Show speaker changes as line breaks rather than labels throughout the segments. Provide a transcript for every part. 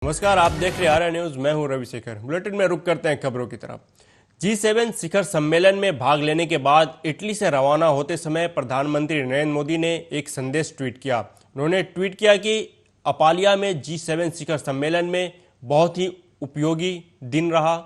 नमस्कार, आप देख रहे आर्या न्यूज। मैं हूं रविशेखर। बुलेटिन में रुक करते हैं खबरों की तरफ। G7 शिखर सम्मेलन में भाग लेने के बाद इटली से रवाना होते समय प्रधानमंत्री नरेंद्र मोदी ने एक संदेश ट्वीट किया। उन्होंने ट्वीट किया कि अपालिया में G7 शिखर सम्मेलन में बहुत ही उपयोगी दिन रहा।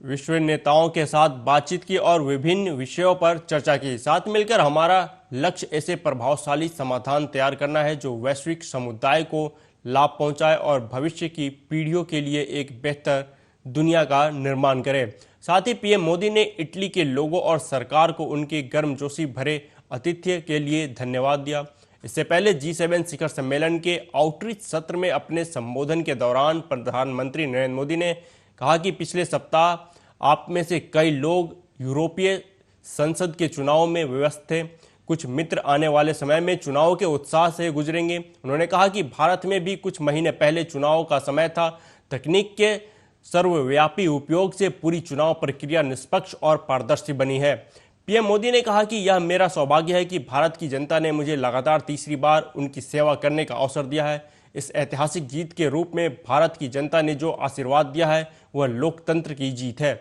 विश्व नेताओं के साथ बातचीत की और विभिन्न विषयों पर चर्चा की। साथ मिलकर हमारा लक्ष्य ऐसे प्रभावशाली समाधान तैयार करना है जो वैश्विक समुदाय को लाभ पहुंचाए और भविष्य की पीढ़ियों के लिए एक बेहतर दुनिया का निर्माण करे। साथ ही पीएम मोदी ने इटली के लोगों और सरकार को उनके गर्मजोशी भरे आतिथ्य के लिए धन्यवाद दिया। इससे पहले G7 शिखर सम्मेलन के आउटरीच सत्र में अपने संबोधन के दौरान प्रधानमंत्री नरेंद्र मोदी ने कहा कि पिछले सप्ताह आप में से कई लोग यूरोपीय संसद के चुनाव में व्यस्त थे। कुछ मित्र आने वाले समय में चुनाव के उत्साह से गुजरेंगे। उन्होंने कहा कि भारत में भी कुछ महीने पहले चुनाव का समय था। तकनीक के सर्वव्यापी उपयोग से पूरी चुनाव प्रक्रिया निष्पक्ष और पारदर्शी बनी है। पीएम मोदी ने कहा कि यह मेरा सौभाग्य है कि भारत की जनता ने मुझे लगातार तीसरी बार उनकी सेवा करने का अवसर दिया है। इस ऐतिहासिक जीत के रूप में भारत की जनता ने जो आशीर्वाद दिया है वह लोकतंत्र की जीत है।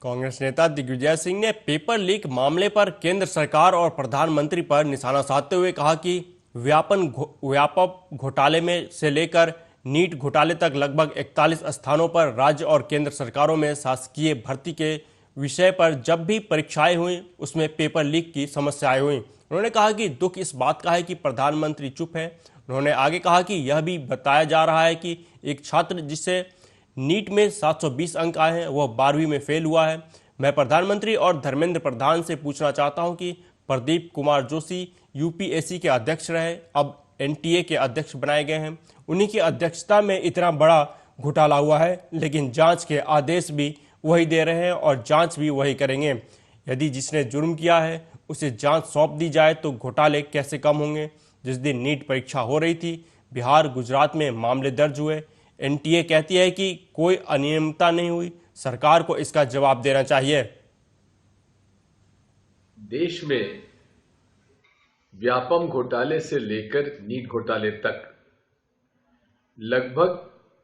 कांग्रेस नेता दिग्विजय सिंह ने पेपर लीक मामले पर केंद्र सरकार और प्रधानमंत्री पर निशाना साधते हुए कहा कि व्यापक घोटाले में से लेकर नीट घोटाले तक लगभग 41 स्थानों पर राज्य और केंद्र सरकारों में शासकीय भर्ती के विषय पर जब भी परीक्षाएं हुई उसमें पेपर लीक की समस्याएं हुई। उन्होंने कहा कि दुख इस बात का है कि प्रधानमंत्री चुप है। उन्होंने आगे कहा कि यह भी बताया जा रहा है कि एक छात्र जिसे नीट में 720 अंक आए हैं वह 12वीं में फेल हुआ है। मैं प्रधानमंत्री और धर्मेंद्र प्रधान से पूछना चाहता हूं कि प्रदीप कुमार जोशी यूपीएससी के अध्यक्ष रहे, अब एनटीए के अध्यक्ष बनाए गए हैं। उन्हीं की अध्यक्षता में इतना बड़ा घोटाला हुआ है, लेकिन जांच के आदेश भी वही दे रहे हैं और जांच भी वही करेंगे। यदि जिसने जुर्म किया है उसे जांच सौंप दी जाए तो घोटाले कैसे कम होंगे। जिस दिन नीट परीक्षा हो रही थी बिहार गुजरात में मामले दर्ज हुए। एनटीए कहती है कि कोई अनियमितता नहीं हुई। सरकार को इसका जवाब देना चाहिए।
देश में व्यापम घोटाले से लेकर नीट घोटाले तक लगभग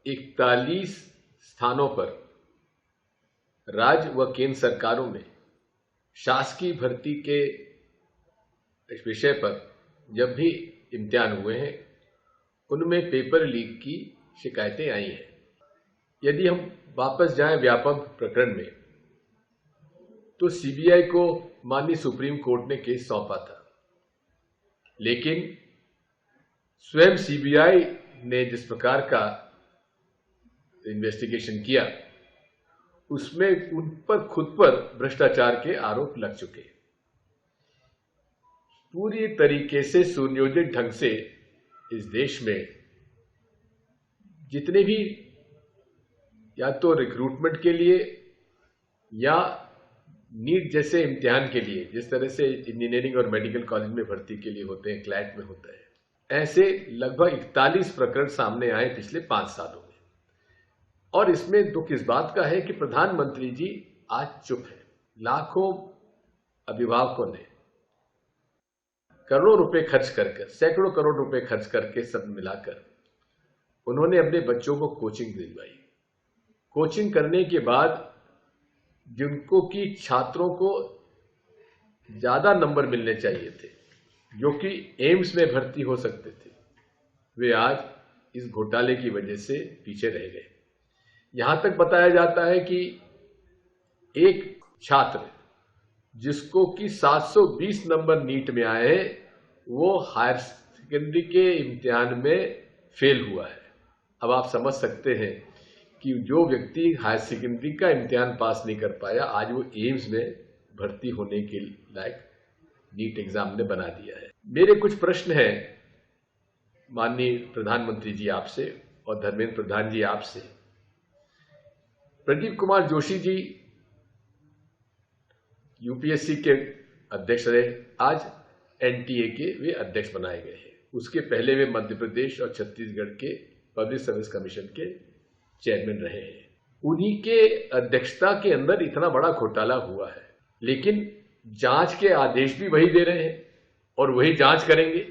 41 स्थानों पर राज्य व केंद्र सरकारों में शासकीय भर्ती के विषय पर जब भी इम्तिहान हुए हैं उनमें पेपर लीक की शिकायतें आई हैं। यदि हम वापस जाएं व्यापम प्रकरण में तो सीबीआई को माननीय सुप्रीम कोर्ट ने केस सौंपा था, लेकिन स्वयं सीबीआई ने जिस प्रकार का इन्वेस्टिगेशन किया उसमें उन पर खुद पर भ्रष्टाचार के आरोप लग चुके। पूरी तरीके से सुनियोजित ढंग से इस देश में जितने भी या तो रिक्रूटमेंट के लिए या नीट जैसे इम्तिहान के लिए, जिस तरह से इंजीनियरिंग और मेडिकल कॉलेज में भर्ती के लिए होते हैं, क्लैट में होता है, ऐसे लगभग 41 प्रकरण सामने आए पिछले 5 सालों में। और इसमें दुख इस बात का है कि प्रधानमंत्री जी आज चुप है। लाखों अभिभावकों ने करोड़ों रुपए खर्च करके, सैकड़ों करोड़ रुपए खर्च करके सब मिलाकर उन्होंने अपने बच्चों को कोचिंग दिलवाई। कोचिंग करने के बाद जिनको कि छात्रों को ज्यादा नंबर मिलने चाहिए थे, जो कि एम्स में भर्ती हो सकते थे, वे आज इस घोटाले की वजह से पीछे रह गए। यहां तक बताया जाता है कि एक छात्र जिसको कि 720 नंबर नीट में आए हैं वो हायर सेकेंडरी के इम्तिहान में फेल हुआ है। अब आप समझ सकते हैं कि जो व्यक्ति हायर सेकेंडरी का इम्तिहान पास नहीं कर पाया आज वो एम्स में भर्ती होने के लायक नीट एग्जाम ने बना दिया है। मेरे कुछ प्रश्न हैं माननीय प्रधानमंत्री जी आपसे और धर्मेंद्र प्रधान जी आपसे। प्रदीप कुमार जोशी जी यूपीएससी के अध्यक्ष रहे, आज एनटीए के वे अध्यक्ष बनाए गए हैं। उसके पहले वे मध्य प्रदेश और छत्तीसगढ़ के पब्लिक सर्विस कमीशन के चेयरमैन रहे हैं। उन्हीं के अध्यक्षता के अंदर इतना बड़ा घोटाला हुआ है, लेकिन जांच के आदेश भी वही दे रहे हैं और वही जांच करेंगे।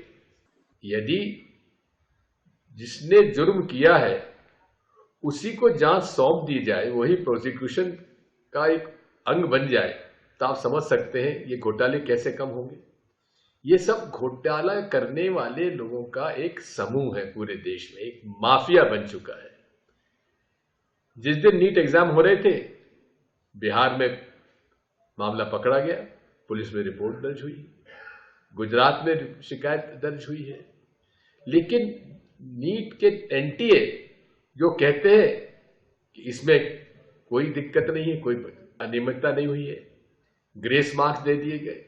यदि जिसने जुर्म किया है उसी को जांच सौंप दी जाए, वही प्रोसिक्यूशन का एक अंग बन जाए, तो आप समझ सकते हैं ये घोटाले कैसे कम होंगे। ये सब घोटाला करने वाले लोगों का एक समूह है, पूरे देश में एक माफिया बन चुका है। जिस दिन नीट एग्जाम हो रहे थे, बिहार में मामला पकड़ा गया, पुलिस में रिपोर्ट दर्ज हुई, गुजरात में शिकायत दर्ज हुई है। लेकिन नीट के एनटीए जो कहते हैं कि इसमें कोई दिक्कत नहीं है, कोई अनियमितता नहीं हुई है, ग्रेस मार्क्स दे दिए गए,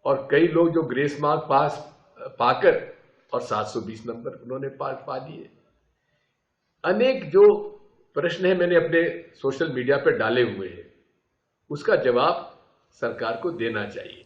और कई लोग जो ग्रेस मार्क पाकर और 720 नंबर उन्होंने पा दिए। अनेक जो प्रश्न है मैंने अपने सोशल मीडिया पर डाले हुए हैं, उसका जवाब सरकार को देना चाहिए।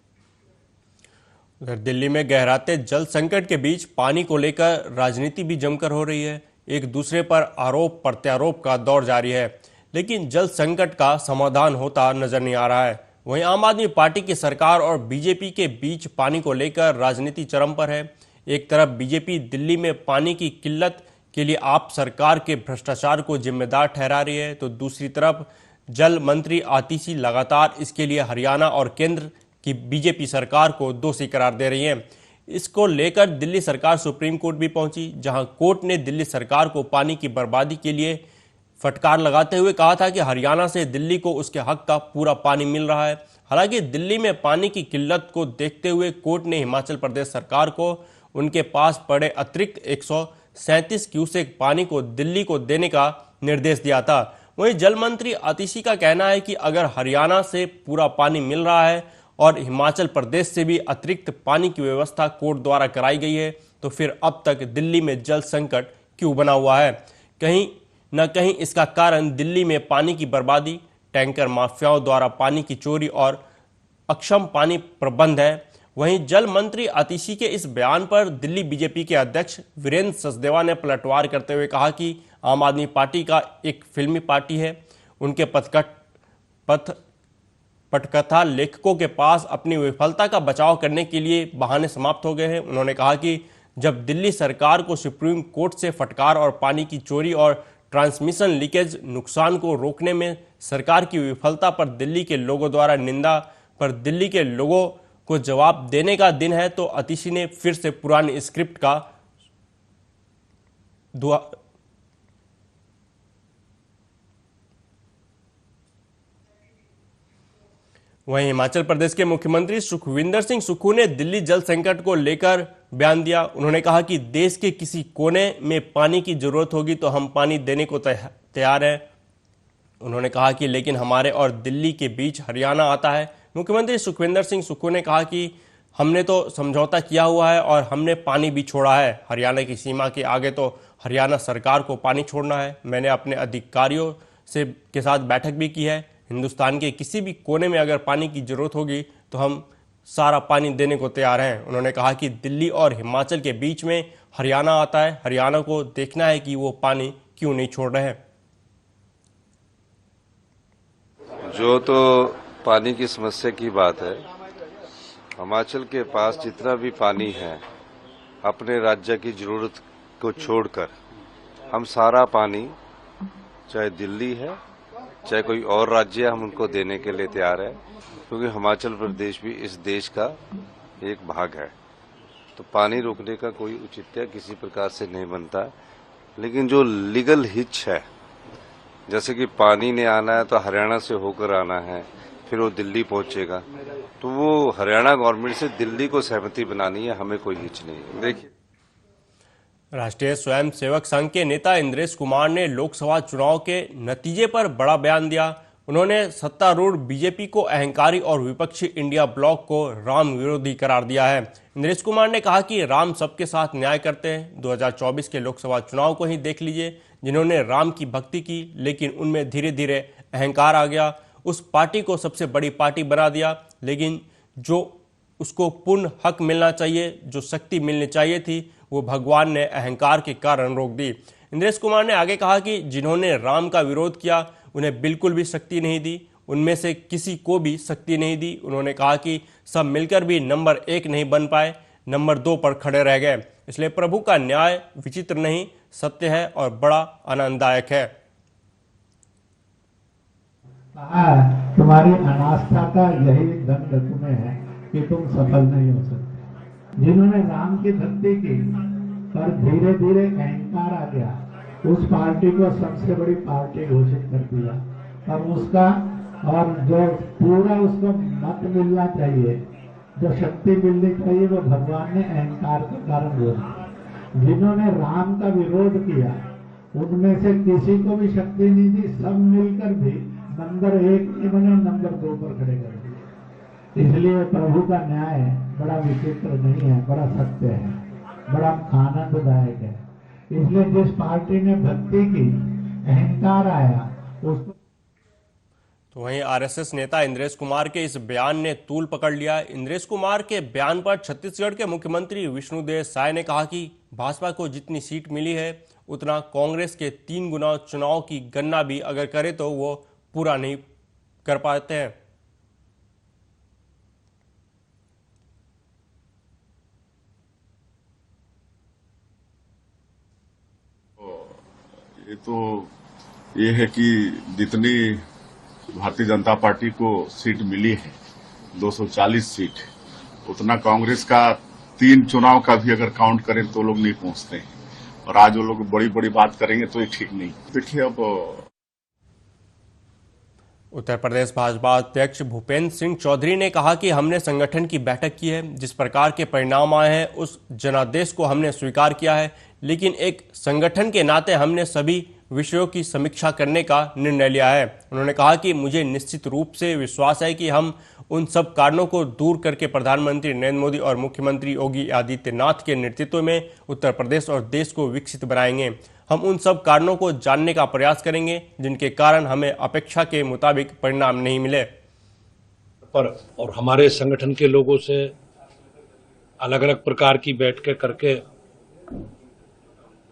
उधर दिल्ली में गहराते जल संकट के बीच पानी को लेकर राजनीति भी जमकर हो रही है। एक दूसरे पर आरोप प्रत्यारोप का दौर जारी है, लेकिन जल संकट का समाधान होता नजर नहीं आ रहा है। वहीं आम आदमी पार्टी की सरकार और बीजेपी के बीच पानी को लेकर राजनीति चरम पर है। एक तरफ बीजेपी दिल्ली में पानी की किल्लत के लिए आप सरकार के भ्रष्टाचार को जिम्मेदार ठहरा रही है, तो दूसरी तरफ जल मंत्री आतिशी लगातार इसके लिए हरियाणा और केंद्र की बीजेपी सरकार को दोषी करार दे रही है। इसको लेकर दिल्ली सरकार सुप्रीम कोर्ट भी पहुंची, जहां कोर्ट ने दिल्ली सरकार को पानी की बर्बादी के लिए फटकार लगाते हुए कहा था कि हरियाणा से दिल्ली को उसके हक का पूरा पानी मिल रहा है। हालांकि दिल्ली में पानी की किल्लत को देखते हुए कोर्ट ने हिमाचल प्रदेश सरकार को उनके पास पड़े अतिरिक्त 137 क्यूसेक पानी को दिल्ली को देने का निर्देश दिया था। वहीं जल मंत्री आतिशी का कहना है कि अगर हरियाणा से पूरा पानी मिल रहा है और हिमाचल प्रदेश से भी अतिरिक्त पानी की व्यवस्था कोर्ट द्वारा कराई गई है, तो फिर अब तक दिल्ली में जल संकट क्यों बना हुआ है। कहीं न कहीं इसका कारण दिल्ली में पानी की बर्बादी, टैंकर माफियाओं द्वारा पानी की चोरी और अक्षम पानी प्रबंध है। वहीं जल मंत्री आतिशी के इस बयान पर दिल्ली बीजेपी के अध्यक्ष वीरेंद्र सचदेवा ने पलटवार करते हुए कहा कि आम आदमी पार्टी का एक फिल्मी पार्टी है। उनके पटकथा लेखकों के पास अपनी विफलता का बचाव करने के लिए बहाने समाप्त हो गए हैं। उन्होंने कहा कि जब दिल्ली सरकार को सुप्रीम कोर्ट से फटकार और पानी की चोरी और ट्रांसमिशन लीकेज नुकसान को रोकने में सरकार की विफलता पर दिल्ली के लोगों द्वारा निंदा पर दिल्ली के लोगों को जवाब देने का दिन है, तो आतिशी ने फिर से पुरानी स्क्रिप्ट का वहीं हिमाचल प्रदेश के मुख्यमंत्री सुखविंदर सिंह सुक्खू ने दिल्ली जल संकट को लेकर बयान दिया। उन्होंने कहा कि देश के किसी कोने में पानी की जरूरत होगी तो हम पानी देने को तैयार हैं। उन्होंने कहा कि लेकिन हमारे और दिल्ली के बीच हरियाणा आता है। मुख्यमंत्री सुखविंदर सिंह सुक्खू ने कहा कि हमने तो समझौता किया हुआ है और हमने पानी भी छोड़ा है। हरियाणा की सीमा के आगे तो हरियाणा सरकार को पानी छोड़ना है। मैंने अपने अधिकारियों के साथ बैठक भी की है। हिंदुस्तान के किसी भी कोने में अगर पानी की जरूरत होगी तो हम सारा पानी देने को तैयार हैं। उन्होंने कहा कि दिल्ली और हिमाचल के बीच में हरियाणा आता है। हरियाणा को देखना है कि वो पानी क्यों नहीं छोड़ रहे हैं।
जो तो पानी की समस्या की बात है, हिमाचल के पास जितना भी पानी है, अपने राज्य की जरूरत को छोड़कर हम सारा पानी, चाहे दिल्ली है चाहे कोई और राज्य है, हम उनको देने के लिए तैयार है, क्योंकि हिमाचल प्रदेश भी इस देश का एक भाग है। तो पानी रोकने का कोई औचित्य किसी प्रकार से नहीं बनता। लेकिन जो लीगल हिच है, जैसे कि पानी ने आना है तो हरियाणा से होकर आना है, फिर वो दिल्ली पहुंचेगा, तो वो हरियाणा गवर्नमेंट से दिल्ली को सहमति बनानी है, हमें कोई हिच नहीं है। देखिए,
राष्ट्रीय स्वयंसेवक संघ के नेता इंद्रेश कुमार ने लोकसभा चुनाव के नतीजे पर बड़ा बयान दिया। उन्होंने सत्तारूढ़ बीजेपी को अहंकारी और विपक्षी इंडिया ब्लॉक को राम विरोधी करार दिया है। इंद्रेश कुमार ने कहा कि राम सबके साथ न्याय करते हैं। 2024 के लोकसभा चुनाव को ही देख लीजिए, जिन्होंने राम की भक्ति की लेकिन उनमें धीरे धीरे अहंकार आ गया, उस पार्टी को सबसे बड़ी पार्टी बना दिया, लेकिन जो उसको पूर्ण हक मिलना चाहिए, जो शक्ति मिलनी चाहिए थी, वो भगवान ने अहंकार के कारण रोक दी। इंद्रेश कुमार ने आगे कहा कि जिन्होंने राम का विरोध किया उन्हें बिल्कुल भी शक्ति नहीं दी, उनमें से किसी को भी शक्ति नहीं दी। उन्होंने कहा कि सब मिलकर भी नंबर 1 नहीं बन पाए, नंबर 2 पर खड़े रह गए। इसलिए प्रभु का न्याय विचित्र नहीं, सत्य है और बड़ा आनंददायक है।
तुम्हारी अनास्था का यही दंड तुम्हें है कि तुम सफल नहीं हो सकते। जिन्होंने राम की भक्ति की पर धीरे धीरे अहंकार आ गया, उस पार्टी को सबसे बड़ी पार्टी घोषित कर दिया और उसका और जो पूरा उसको मत मिलना चाहिए, जो शक्ति मिलनी चाहिए, वो भगवान ने अहंकार के कारण रोका। जिन्होंने राम का विरोध किया उनमें से किसी को भी शक्ति नहीं दी, सब मिलकर भी नंबर 1 नहीं बने, नंबर 2 पर खड़े कर दिए। इसलिए प्रभु का न्याय बड़ा विचित्र नहीं है, बड़ा सत्य है, बड़ा आनंददायक है। इसलिए जिस पार्टी ने भक्ति की, अहंकार आया उसको।
तो वहीं आरएसएस नेता इंद्रेश कुमार के इस बयान ने तूल पकड़ लिया। इंद्रेश कुमार के बयान पर छत्तीसगढ़ के मुख्यमंत्री विष्णुदेव साय ने कहा कि भाजपा को जितनी सीट मिली है उतना कांग्रेस के 3 गुना चुनाव की गणना भी अगर करे तो वो पूरा नहीं कर पाते हैं।
ये है कि जितनी भारतीय जनता पार्टी को सीट मिली है 240 सीट, उतना कांग्रेस का 3 चुनाव का भी अगर काउंट करें तो लोग नहीं पहुंचते हैं। और आज वो लोग बड़ी बड़ी बात करेंगे तो ये ठीक नहीं। देखिए, अब
उत्तर प्रदेश भाजपा अध्यक्ष भूपेंद्र सिंह चौधरी ने कहा कि हमने संगठन की बैठक की है, जिस प्रकार के परिणाम आए हैं उस जनादेश को हमने स्वीकार किया है, लेकिन एक संगठन के नाते हमने सभी विषयों की समीक्षा करने का निर्णय लिया है। उन्होंने कहा कि मुझे निश्चित रूप से विश्वास है कि हम उन सब कारणों को दूर करके प्रधानमंत्री नरेंद्र मोदी और मुख्यमंत्री योगी आदित्यनाथ के नेतृत्व में उत्तर प्रदेश और देश को विकसित बनाएंगे। हम उन सब कारणों को जानने का प्रयास करेंगे जिनके कारण हमें अपेक्षा के मुताबिक परिणाम नहीं मिले।
पर और हमारे संगठन के लोगों से अलग अलग प्रकार की बैठकें करके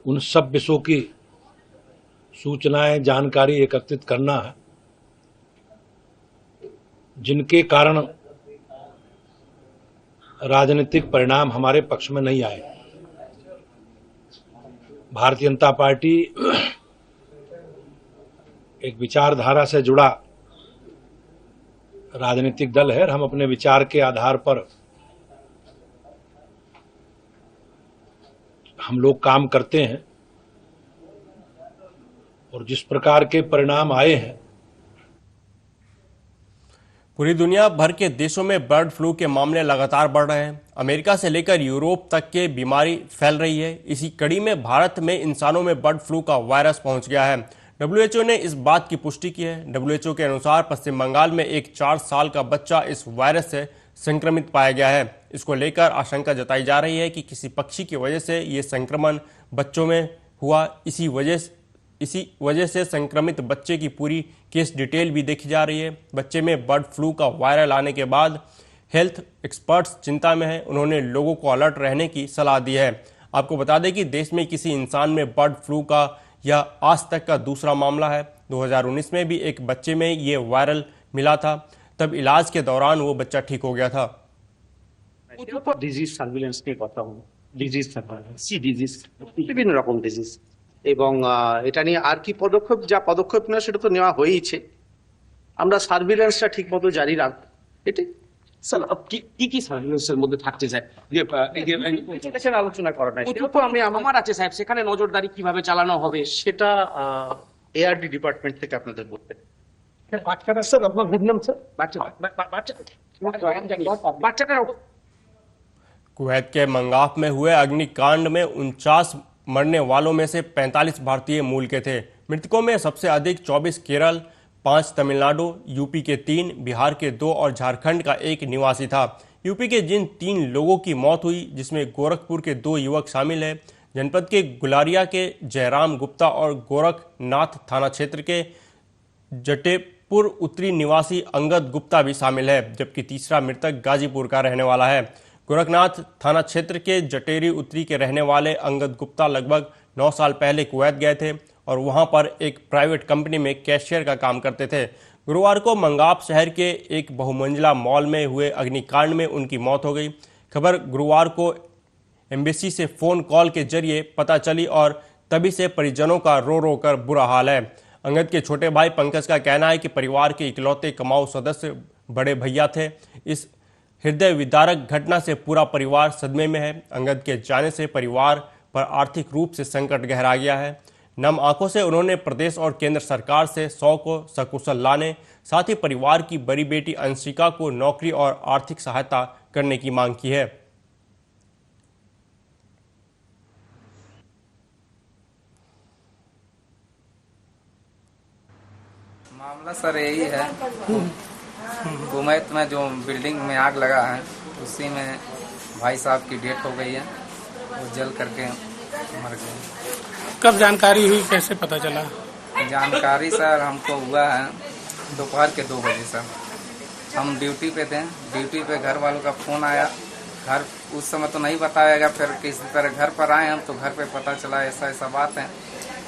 उन सब विषयों की सूचनाएं, जानकारी एकत्रित करना है जिनके कारण राजनीतिक परिणाम हमारे पक्ष में नहीं आए। भारतीय जनता पार्टी एक विचारधारा से जुड़ा राजनीतिक दल है और हम अपने विचार के आधार पर हम लोग काम करते हैं और जिस प्रकार के परिणाम आए हैं।
पूरी दुनिया भर के देशों में बर्ड फ्लू के मामले लगातार बढ़ रहे हैं। अमेरिका से लेकर यूरोप तक के बीमारी फैल रही है। इसी कड़ी में भारत में इंसानों में बर्ड फ्लू का वायरस पहुंच गया है। WHO ने इस बात की पुष्टि की है। WHO के अनुसार पश्चिम बंगाल में एक 4 साल का बच्चा इस वायरस से संक्रमित पाया गया है। इसको लेकर आशंका जताई जा रही है कि किसी पक्षी की वजह से ये संक्रमण बच्चों में हुआ। इसी वजह से संक्रमित बच्चे की पूरी केस डिटेल भी देखी जा रही है। बच्चे में बर्ड फ्लू का वायरल आने के बाद हेल्थ एक्सपर्ट्स चिंता में हैं। उन्होंने लोगों को अलर्ट रहने की सलाह दी है। आपको बता दें कि देश में किसी इंसान में बर्ड फ्लू का यह आज तक का दूसरा मामला है। 2019 में भी एक बच्चे में ये वायरल मिला था, तब इलाज के दौरान वो बच्चा ठीक हो गया था।
ডিজিজ সার্ভিলেন্স নিয়ে কথা হলো, ডিজিজ সার্ভিলেন্স, ডিজিজ বিভিন্ন রকম ডিজিজ এবং এটা নিয়ে আর কি পদক্ষেপ নেওয়া সেটা তো নেওয়া হয়েইছে। আমরা সার্ভিলেন্সটা ঠিকমতো জারি রাখবো, এটাই স্যার। কি সার্ভিলেন্সের মধ্যে থাকতে চায় যে আলোচনা করা নাই, সেটা তো আমি আমার আছে সাহেব, সেখানে নজরদারি কিভাবে চালানো হবে সেটা এআরডি ডিপার্টমেন্ট থেকে আপনাদের বলতে। বাচ্চাটা স্যার আপনার বুঝলাম স্যার, বাচ্চাটা
कुवैत के मंगाफ में हुए अग्निकांड में 49 मरने वालों में से 45 भारतीय मूल के थे। मृतकों में सबसे अधिक 24 केरल, 5 तमिलनाडु, यूपी के 3, बिहार के 2 और झारखंड का 1 निवासी था। यूपी के जिन 3 लोगों की मौत हुई, जिसमें गोरखपुर के 2 युवक शामिल हैं, जनपद के गुलारिया के जयराम गुप्ता और गोरखनाथ थाना क्षेत्र के जटेपुर उत्तरी निवासी अंगद गुप्ता भी शामिल है, जबकि तीसरा मृतक गाजीपुर का रहने वाला है। गोरखनाथ थाना क्षेत्र के जटेरी उत्तरी के रहने वाले अंगद गुप्ता लगभग 9 साल पहले कुवैत गए थे और वहां पर एक प्राइवेट कंपनी में कैशियर का काम करते थे। गुरुवार को मंगाप शहर के एक बहुमंजिला मॉल में हुए अग्निकांड में उनकी मौत हो गई। खबर गुरुवार को एम्बेसी से फोन कॉल के जरिए पता चली और तभी से परिजनों का रो रो कर बुरा हाल है। अंगद के छोटे भाई पंकज का कहना है कि परिवार के इकलौते कमाऊ सदस्य बड़े भैया थे। इस हृदय विदारक घटना से पूरा परिवार सदमे में है। अंगद के जाने से परिवार पर आर्थिक रूप से संकट गहरा गया है। नम आंखों से उन्होंने प्रदेश और केंद्र सरकार से 100 को सकुशल लाने, साथ ही परिवार की बड़ी बेटी अंशिका को नौकरी और आर्थिक सहायता करने की मांग की है।
मामला सर यही है, कुवैत में जो बिल्डिंग में आग लगा है उसी में भाई साहब की डेथ हो गई है, वो जल करके मर गए।
कब जानकारी हुई, कैसे पता चला?
जानकारी सर हमको हुआ है दोपहर के 2 बजे सर। हम ड्यूटी पे थे, ड्यूटी पे घर वालों का फ़ोन आया। घर उस समय तो नहीं बताया, फिर किसी तरह घर पर आए हम तो घर पे पता चला ऐसा ऐसा बात है।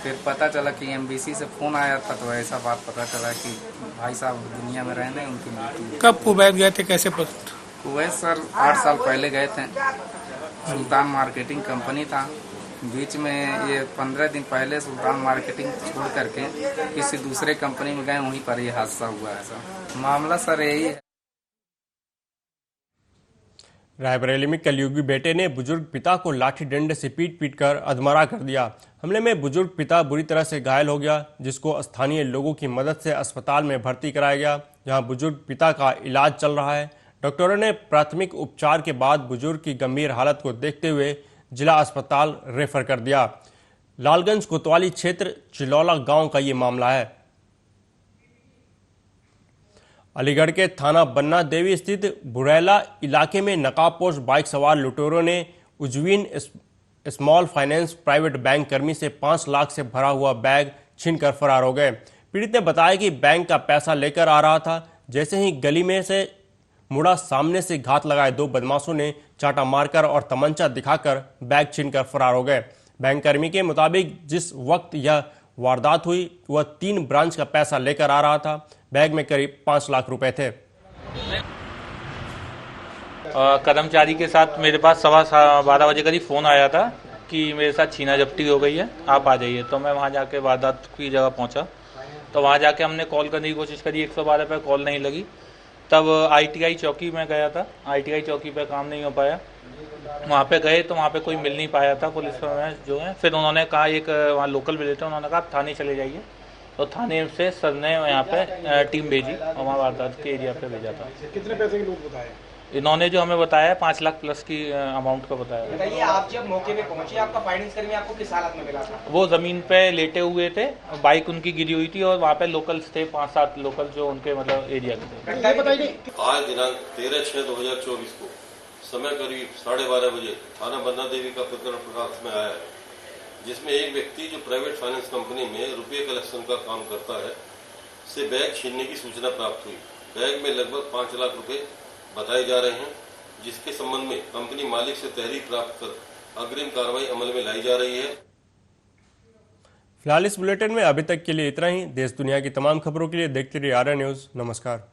फिर पता चला कि एमबीसी से फ़ोन आया था तो ऐसा बात पता चला कि भाई साहब दुनिया में रहने उनकी मृत्यु।
कब कुवैत गए थे, कैसे पता?
कुवैत सर 8 साल पहले गए थे। सुल्तान मार्केटिंग कंपनी था, बीच में ये 15 दिन पहले सुल्तान मार्केटिंग छोड़ करके किसी दूसरे कंपनी में गए, वहीं पर ये हादसा हुआ है सर। मामला सर यही है।
रायबरेली में कलयुगी बेटे ने बुजुर्ग पिता को लाठी डंडे से पीट कर अधमरा कर दिया। हमले में बुजुर्ग पिता बुरी तरह से घायल हो गया, जिसको स्थानीय लोगों की मदद से अस्पताल में भर्ती कराया गया, जहां बुजुर्ग पिता का इलाज चल रहा है। डॉक्टरों ने प्राथमिक उपचार के बाद बुजुर्ग की गंभीर हालत को देखते हुए जिला अस्पताल रेफर कर दिया। लालगंज कोतवाली क्षेत्र चिलौला गांव का ये मामला है। अलीगढ़ के थाना बन्ना देवी स्थित बुरैला इलाके में नकाबपोश बाइक सवार लुटेरों ने उज्वीन स्मॉल फाइनेंस प्राइवेट बैंक कर्मी से 5 लाख से भरा हुआ बैग छीनकर फरार हो गए। पीड़ित ने बताया कि बैंक का पैसा लेकर आ रहा था। जैसे ही गली में से मुड़ा, सामने से घात लगाए 2 बदमाशों ने चाटा मारकर और तमंचा दिखाकर बैग छीनकर फरार हो गए। बैंक कर्मी के मुताबिक जिस वक्त यह वारदात हुई वह 3 ब्रांच का पैसा लेकर आ रहा था। बैग में करीब 5 लाख रुपए थे।
कर्मचारी के साथ मेरे पास 12:15 बजे करीब फ़ोन आया था कि मेरे साथ छीना झपटी हो गई है, आप आ जाइए। तो मैं वहाँ जाके वारदात की जगह पहुँचा। तो वहाँ जाके हमने कॉल करने की कोशिश करी, 112 पे कॉल नहीं लगी। तब ITI चौकी में गया था, ITI चौकी पे काम नहीं हो पाया। वहाँ पे गए तो वहाँ पे कोई मिल नहीं पाया था पुलिस में जो है। फिर उन्होंने कहा, एक वहाँ लोकल मिले थे, उन्होंने कहा थाने चले जाइए। तो थाने से सर ने यहाँ पे टीम भेजी और वहाँ वारदात के एरिया पे भेजा था।
कितने पैसे की लूट बताया?
इन्होंने जो हमें बताया 5 लाख प्लस की अमाउंट का बताया।
बताइए, आप जब मौके पे पहुंचे आपका फाइनेंस कर्मी आपको किस हालत में मिला था?
वो जमीन पे लेटे हुए थे, बाइक उनकी गिरी हुई थी और वहाँ पे लोकल्स थे, 5-7 लोकल जो उनके मतलब एरिया के थे।
बताइए,
आज दिनांक 13/6/2024 को समय करीब 12:30 बजे थाना बन्ना देवी का प्रकरण प्रकाश में आया है, जिसमें एक व्यक्ति जो प्राइवेट फाइनेंस कंपनी में रुपये कलेक्शन का काम करता है से बैग छीनने की सूचना प्राप्त हुई। बैग में लगभग 5 लाख रुपए बताए जा रहे हैं, जिसके संबंध में कंपनी मालिक से तहरीर प्राप्त कर अग्रिम कार्रवाई अमल में लाई जा रही है।
फिलहाल इस बुलेटिन में अभी तक के लिए इतना ही। देश दुनिया की तमाम खबरों के लिए देखते रहिए आर्या न्यूज। नमस्कार।